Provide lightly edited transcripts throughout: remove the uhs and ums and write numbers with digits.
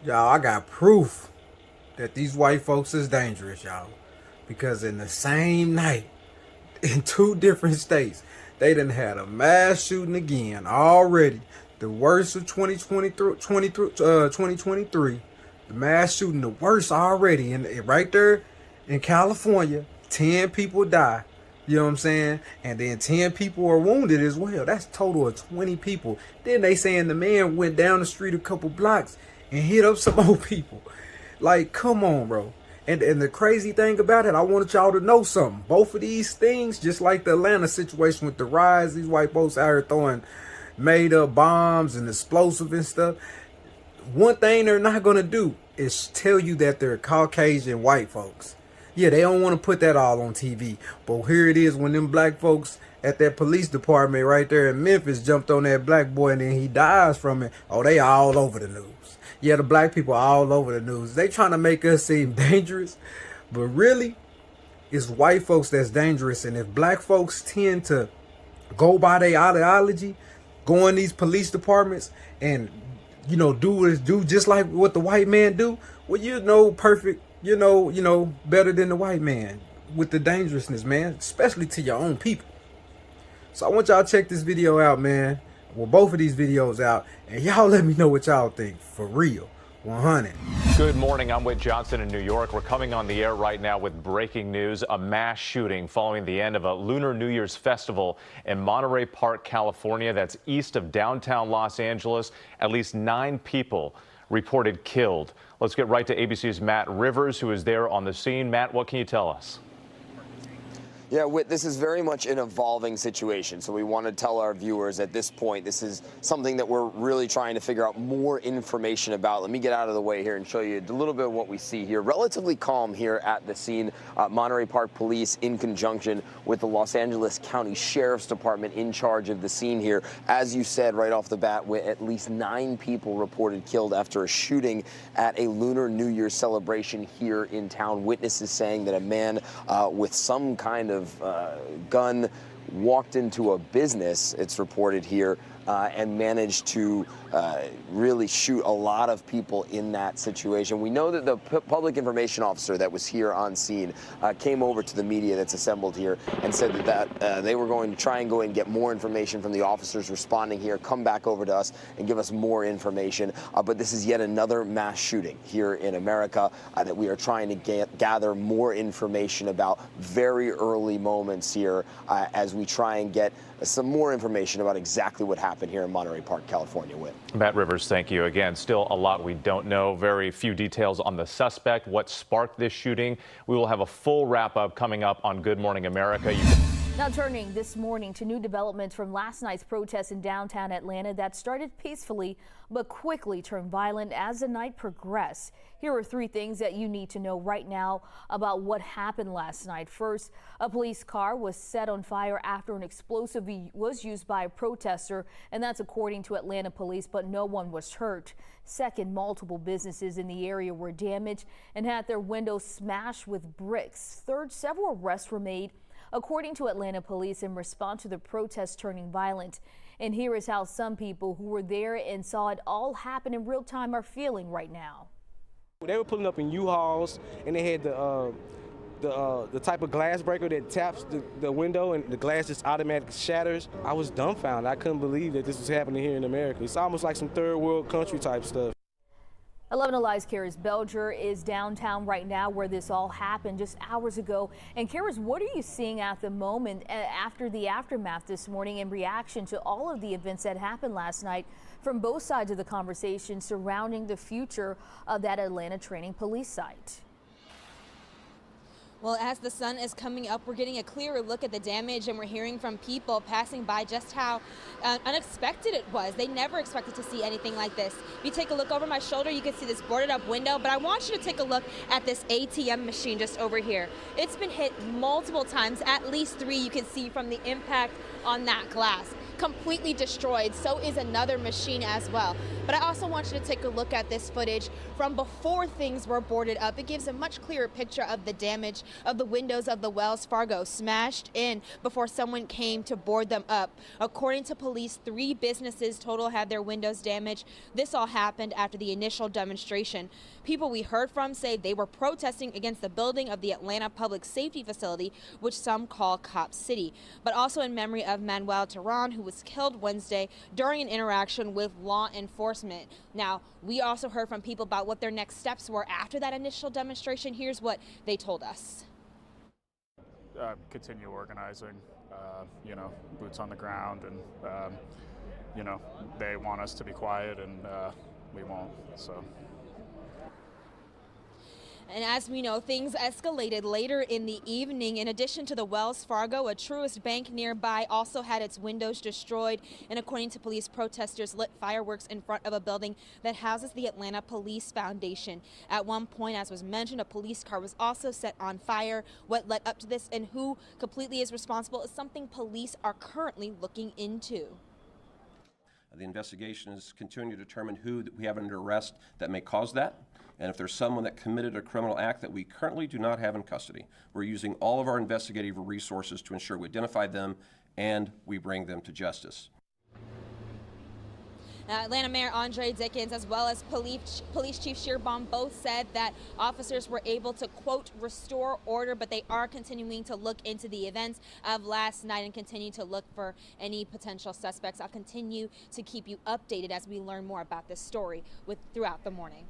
Y'all, I got proof that these white folks is dangerous, y'all. Because in the same night, in two different states, they done had a mass shooting again already. The worst of 2023. The mass shooting, the worst already. And right there in California, 10 people die. You know what I'm saying? And then 10 people are wounded as well. That's a total of 20 people. Then they saying the man went down the street a couple blocks and hit up some old people. Like, come on, bro. And the crazy thing about it, I wanted y'all to know something. Both of these things, just like the Atlanta situation with the riots, these white folks out here throwing made up bombs and explosive and stuff. One thing they're not gonna do is tell you that they're Caucasian white folks. Yeah, they don't want to put that all on TV. But here it is when them black folks at that police department right there in Memphis jumped on that black boy and then he dies from it. Oh, they all over the news. Yeah, the black people are all over the news. They trying to make us seem dangerous. But really, it's white folks that's dangerous. And if black folks tend to go by their ideology, go in these police departments and do just like what the white man do, well, perfect, better than the white man with the dangerousness, man, especially to your own people. So I want y'all to check this video out, man. Well, both of these videos out, and y'all let me know what y'all think. For real. 100. Good morning. I'm Whit Johnson in New York. We're coming on the air right now with breaking news. A mass shooting following the end of a Lunar New Year's festival in Monterey Park, California. That's east of downtown Los Angeles. At least 9 people reported killed. Let's get right to ABC's Matt Rivers, who is there on the scene. Matt, what can you tell us? Yeah, Whit, this is very much an evolving situation. So we want to tell our viewers at this point, this is something that we're really trying to figure out more information about. Let me get out of the way here and show you a little bit of what we see here. Relatively calm here at the scene. Monterey Park Police in conjunction with the Los Angeles County Sheriff's Department in charge of the scene here. As you said right off the bat, with at least 9 people reported killed after a shooting at a Lunar New Year celebration here in town. Witnesses saying that a man with some kind of gun walked into a business, it's reported here, and managed to really shoot a lot of people in that situation. We know that the public information officer that was here on scene came over to the media that's assembled here and said that they were going to try and go and get more information from the officers responding here, come back over to us and give us more information. But this is yet another mass shooting here in America that we are trying to gather more information about. Very early moments here as we try and get some more information about exactly what happened here in Monterey Park, California. Whit. Matt Rivers, thank you. Again, still a lot we don't know. Very few details on the suspect, what sparked this shooting. We will have a full wrap-up coming up on Good Morning America. Now turning this morning to new developments from last night's protests in downtown Atlanta that started peacefully but quickly turned violent as the night progressed. Here are 3 things that you need to know right now about what happened last night. First, a police car was set on fire after an explosive was used by a protester, and that's according to Atlanta police, but no one was hurt. Second, multiple businesses in the area were damaged and had their windows smashed with bricks. Third, several arrests were made, according to Atlanta police, in response to the protests turning violent. And here is how some people who were there and saw it all happen in real time are feeling right now. They were pulling up in U-Hauls, and they had the type of glass breaker that taps the window and the glass just automatically shatters. I was dumbfounded. I couldn't believe that this was happening here in America. It's almost like some third world country type stuff. 11 Alive's Karis Belger is downtown right now where this all happened just hours ago. And Karis, what are you seeing at the moment after the aftermath this morning in reaction to all of the events that happened last night from both sides of the conversation surrounding the future of that Atlanta training police site? Well, as the sun is coming up, we're getting a clearer look at the damage, and we're hearing from people passing by just how unexpected it was. They never expected to see anything like this. If you take a look over my shoulder, you can see this boarded up window, but I want you to take a look at this ATM machine just over here. It's been hit multiple times, at least 3 you can see from the impact on that glass. completely destroyed. So is another machine as well. But I also want you to take a look at this footage from before things were boarded up. It gives a much clearer picture of the damage of the windows of the Wells Fargo smashed in before someone came to board them up. According to police, 3 businesses total had their windows damaged. This all happened after the initial demonstration. People we heard from say they were protesting against the building of the Atlanta Public Safety Facility, which some call Cop City, but also in memory of Manuel Tehran, who was killed Wednesday during an interaction with law enforcement. Now, we also heard from people about what their next steps were after that initial demonstration. Here's what they told us. Continue organizing, boots on the ground, and, they want us to be quiet, and we won't, so. And as we know, things escalated later in the evening. In addition to the Wells Fargo, a Truist Bank nearby also had its windows destroyed. And according to police, protesters lit fireworks in front of a building that houses the Atlanta Police Foundation. At one point, as was mentioned, a police car was also set on fire. What led up to this and who completely is responsible is something police are currently looking into. The investigation is continuing to determine who we have under arrest that may cause that. And if there's someone that committed a criminal act that we currently do not have in custody, we're using all of our investigative resources to ensure we identify them and we bring them to justice. Atlanta Mayor Andre Dickens, as well as Police Chief Shearbaum, both said that officers were able to, quote, restore order, but they are continuing to look into the events of last night and continue to look for any potential suspects. I'll continue to keep you updated as we learn more about this story throughout the morning.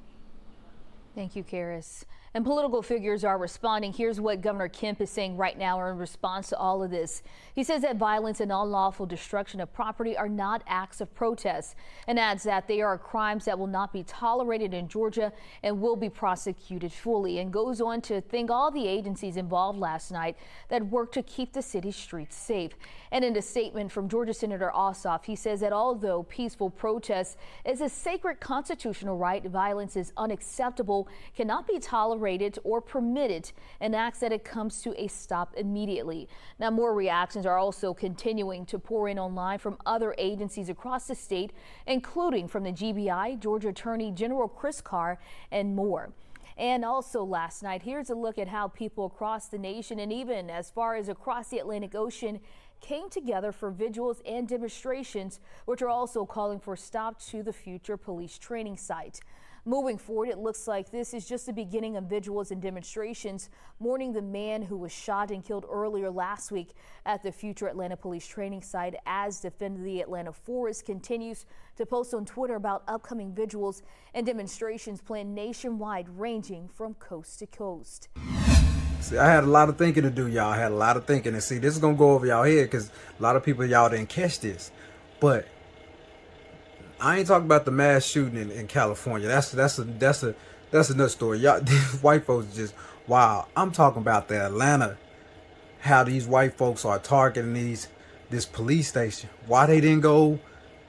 Thank you, Karis. And political figures are responding. Here's what Governor Kemp is saying right now in response to all of this. He says that violence and unlawful destruction of property are not acts of protest, and adds that they are crimes that will not be tolerated in Georgia and will be prosecuted fully, and goes on to thank all the agencies involved last night that worked to keep the city's streets safe. And in a statement from Georgia Senator Ossoff, he says that although peaceful protest is a sacred constitutional right, violence is unacceptable, cannot be tolerated or permitted, and asks that it comes to a stop immediately. Now, more reactions are also continuing to pour in online from other agencies across the state, including from the GBI, Georgia Attorney General Chris Carr, and more. And also last night, here's a look at how people across the nation and even as far as across the Atlantic Ocean came together for vigils and demonstrations, which are also calling for a stop to the future police training site. Moving forward, it looks like this is just the beginning of vigils and demonstrations mourning the man who was shot and killed earlier last week at the future Atlanta Police Training Site, as Defend the Atlanta Forest continues to post on Twitter about upcoming vigils and demonstrations planned nationwide, ranging from coast to coast. See, I had a lot of thinking to do, y'all. I had a lot of thinking. And see, this is going to go over y'all head because a lot of people, y'all didn't catch this. But I ain't talking about the mass shooting in California. That's another story. Y'all, these white folks just wow. I'm talking about the Atlanta, how these white folks are targeting this police station. Why they didn't go,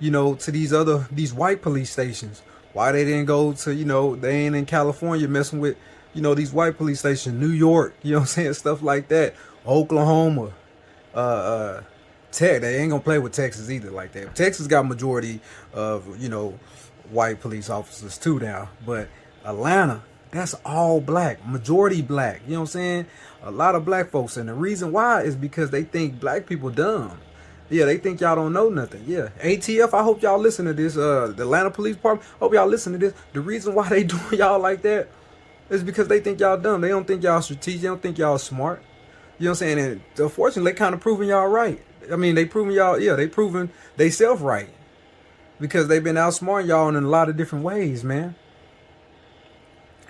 to these white police stations? Why they didn't go to, they ain't in California messing with, these white police stations, New York, stuff like that, Oklahoma, Tech, they ain't gonna play with Texas either like that. Texas got majority of, white police officers too now. But Atlanta, that's all black, majority black. You know what I'm saying? A lot of black folks. And the reason why is because they think black people dumb. Yeah, they think y'all don't know nothing. Yeah. ATF, I hope y'all listen to this. The Atlanta Police Department, hope y'all listen to this. The reason why they doing y'all like that is because they think y'all dumb. They don't think y'all strategic. They don't think y'all smart. You know what I'm saying? And unfortunately, they kind of proving y'all right. I mean, they proving y'all, they proving they self right. Because they've been outsmarting y'all in a lot of different ways, man.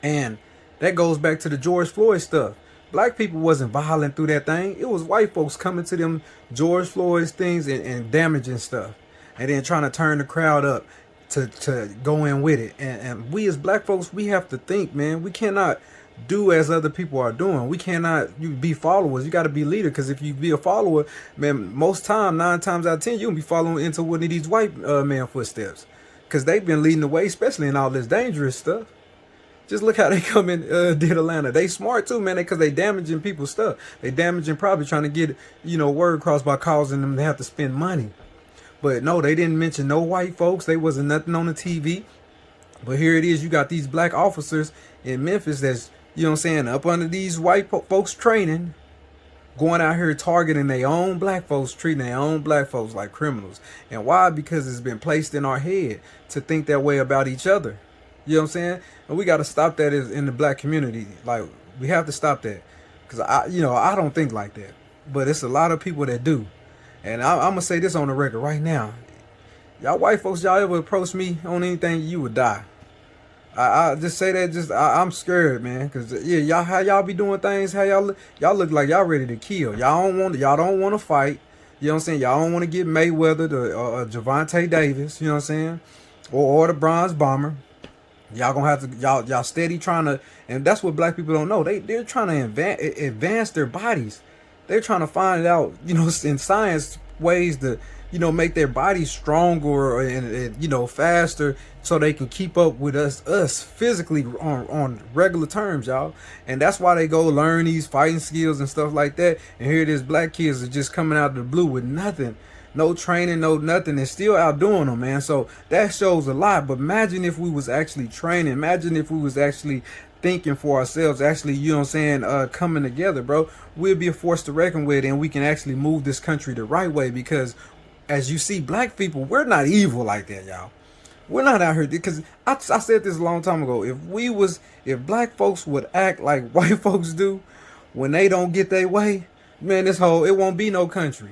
And that goes back to the George Floyd stuff. Black people wasn't violent through that thing. It was white folks coming to them George Floyd's things and damaging stuff. And then trying to turn the crowd up to go in with it. And we as black folks, we have to think, man. We cannot do as other people are doing. We cannot be followers. You got to be leader, because if you be a follower, man, most time, 9 times out of 10, you'll be following into one of these white man footsteps, because they've been leading the way, especially in all this dangerous stuff. Just look how they come in, did Atlanta. They smart too, man, because they damaging people's stuff. They damaging, probably trying to get, word across by causing them to have to spend money. But no, they didn't mention no white folks. They wasn't nothing on the TV. But here it is. You got these black officers in Memphis that's, you know what I'm saying, up under these white folks training, going out here targeting their own black folks, treating their own black folks like criminals. And why? Because it's been placed in our head to think that way about each other. You know what I'm saying? And we got to stop that in the black community. Like, we have to stop that. Because I don't think like that. But it's a lot of people that do. And I'm going to say this on the record right now. Y'all white folks, y'all ever approach me on anything, you would die. I just say that, I'm scared, man. Because, yeah, how y'all be doing things, how y'all look like y'all ready to kill. Y'all don't want to fight. You know what I'm saying? Y'all don't want to get Mayweather or Javante Davis, you know what I'm saying? Or the Bronze Bomber. Y'all gonna have to, y'all steady trying to, and that's what black people don't know. They're trying to advance their bodies. They're trying to find out, you know, in science ways to, you know, make their bodies stronger and you know, faster, so they can keep up with us physically on regular terms, y'all. And that's why they go learn these fighting skills and stuff like that. And here it is, black kids are just coming out of the blue with nothing. No training, no nothing, and still outdoing them, man. So that shows a lot. But imagine if we was actually training. Imagine if we was actually thinking for ourselves, actually, you know what I'm saying, coming together, bro. We'll be a force to reckon with, and we can actually move this country the right way. Because as you see, black people, we're not evil like that, y'all. We're not out here, because I said this a long time ago. If black folks would act like white folks do when they don't get their way, man, it won't be no country.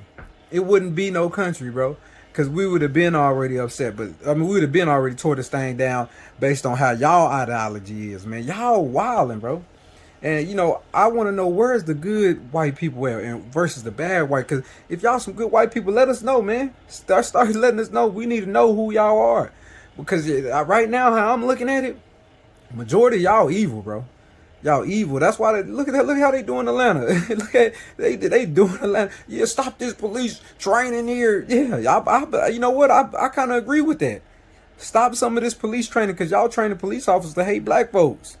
It wouldn't be no country, bro, because we would have been already upset. But I mean, we would have been already tore this thing down based on how y'all ideology is, man. Y'all wilding, bro. And you know, I want to know, where's the good white people at and versus the bad white? Because if y'all some good white people, let us know, man. Start letting us know. We need to know who y'all are, because right now, how I'm looking at it, majority of y'all evil, bro. Y'all evil. That's why look at how they doing Atlanta. Look at they doing Atlanta. Yeah, stop this police training here. Yeah, you know what? I kind of agree with that. Stop some of this police training, because y'all training police officers to hate black folks.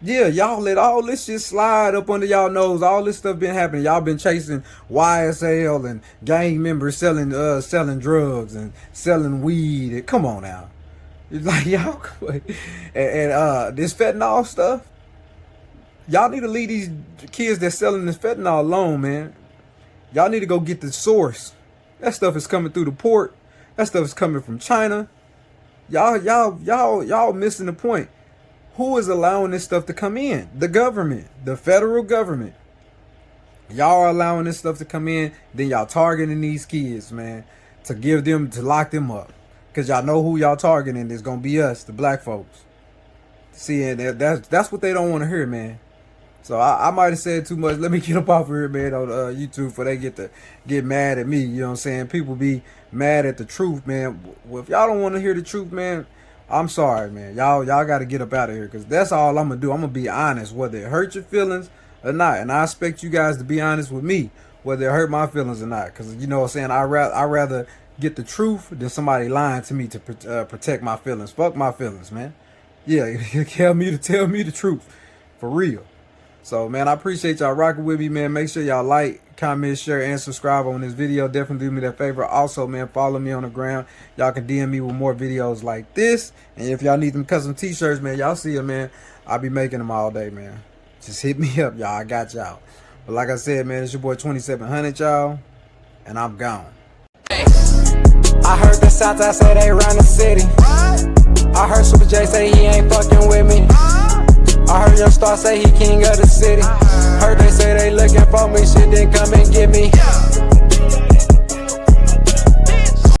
Yeah, y'all let all this shit slide up under y'all nose. All this stuff been happening. Y'all been chasing YSL and gang members selling drugs and selling weed. Come on now. It's like, y'all, and this fentanyl stuff, y'all need to leave these kids that's selling this fentanyl alone, man. Y'all need to go get the source. That stuff is coming through the port. That stuff is coming from China. Y'all missing the point. Who is allowing this stuff to come in? The government, the federal government. Y'all are allowing this stuff to come in. Then y'all targeting these kids, man, to lock them up. Because y'all know who y'all targeting is going to be us, the black folks. See, and that's what they don't want to hear, man. So I might have said too much. Let me get up off of here, man, on YouTube, before they get mad at me. You know what I'm saying? People be mad at the truth, man. Well, if y'all don't want to hear the truth, man, I'm sorry, man. Y'all got to get up out of here, because that's all I'm going to do. I'm going to be honest, whether it hurt your feelings or not. And I expect you guys to be honest with me, whether it hurt my feelings or not. Because, you know what I'm saying, I rather get the truth than somebody lying to me to protect my feelings. Fuck my feelings, man. Yeah, tell me the truth, for real. So, man, I appreciate y'all rocking with me, man. Make sure y'all like, comment, share, and subscribe on this video. Definitely do me that favor. Also, man, follow me on the ground. Y'all can DM me with more videos like this. And if y'all need them custom t-shirts, man, y'all see them, man. I'll be making them all day, man. Just hit me up, y'all. I got y'all. But like I said, man, it's your boy 2700, y'all. And I'm gone. I heard the Southside say they run the city. I heard Super J say he ain't fucking with me. I heard Young Star say he king of the city. Heard they say they looking for me, shit then come and get me.